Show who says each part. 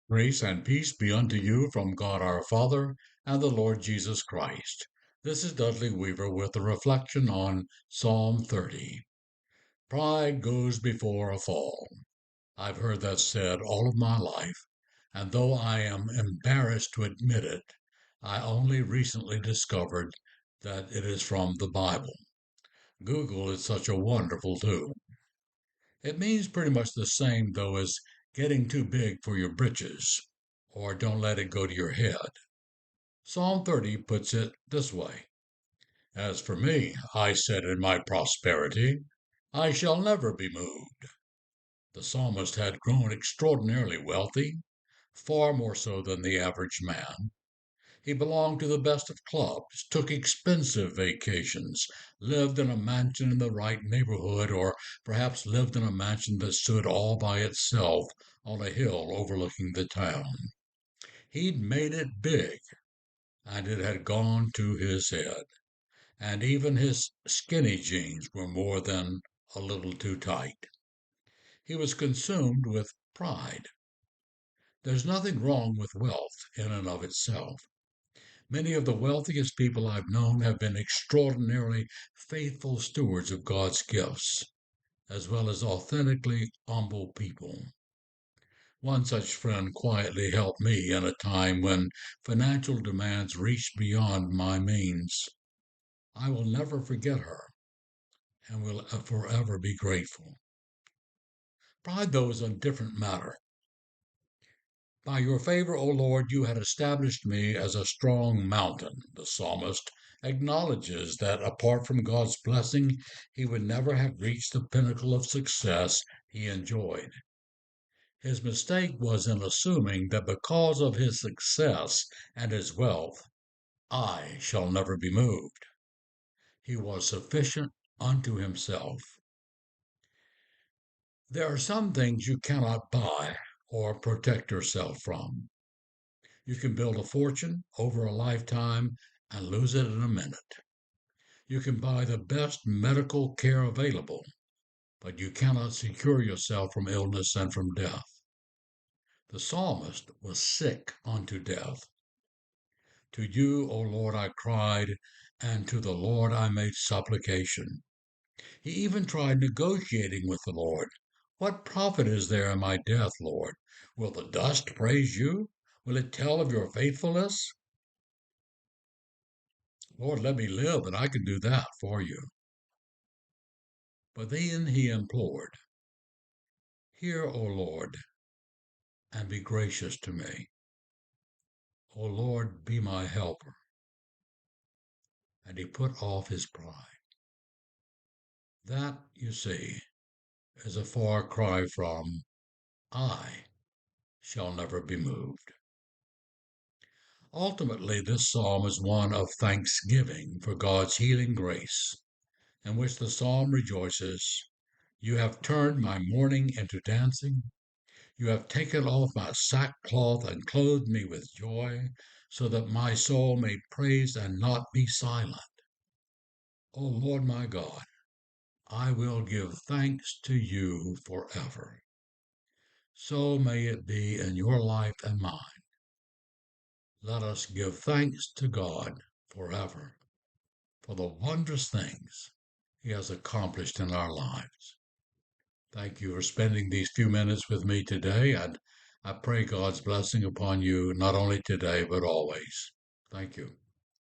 Speaker 1: Grace and peace be unto you from God our Father and the Lord Jesus Christ. This is Dudley Weaver with a reflection on Psalm 30. Pride goes before a fall. I've heard that said all of my life, and though I am embarrassed to admit it, I only recently discovered that it is from the Bible. Google is such a wonderful tool. It means pretty much the same, though, as getting too big for your britches, or don't let it go to your head. Psalm 30 puts it this way: As for me, I said in my prosperity, I shall never be moved. The psalmist had grown extraordinarily wealthy, far more so than the average man. He belonged to the best of clubs, took expensive vacations, lived in a mansion in the right neighborhood, or perhaps lived in a mansion that stood all by itself on a hill overlooking the town. He'd made it big, and it had gone to his head, and even his skinny jeans were more than a little too tight. He was consumed with pride. There's nothing wrong with wealth in and of itself. Many of the wealthiest people I've known have been extraordinarily faithful stewards of God's gifts, as well as authentically humble people. One such friend quietly helped me in a time when financial demands reached beyond my means. I will never forget her and will forever be grateful. Pride, though, is a different matter. By your favor, O Lord, you had established me as a strong mountain. The psalmist acknowledges that apart from God's blessing, he would never have reached the pinnacle of success he enjoyed. His mistake was in assuming that because of his success and his wealth, I shall never be moved. He was sufficient unto himself. There are some things you cannot buy or protect yourself from. You can build a fortune over a lifetime and lose it in a minute. You can buy the best medical care available, but you cannot secure yourself from illness and from death. The psalmist was sick unto death. To you, O Lord, I cried, and to the Lord I made supplication. He even tried negotiating with the Lord. What profit is there in my death, Lord? Will the dust praise you? Will it tell of your faithfulness? Lord, let me live, and I can do that for you. But then he implored, Hear, O Lord, and be gracious to me. O Lord, be my helper. And he put off his pride. That, you see, is a far cry from, I shall never be moved. Ultimately, this psalm is one of thanksgiving for God's healing grace, in which the psalm rejoices, You have turned my mourning into dancing. You have taken off my sackcloth and clothed me with joy, so that my soul may praise and not be silent. O Lord my God, I will give thanks to you forever. So may it be in your life and mine. Let us give thanks to God forever for the wondrous things he has accomplished in our lives. Thank you for spending these few minutes with me today, and I pray God's blessing upon you not only today but always. Thank you.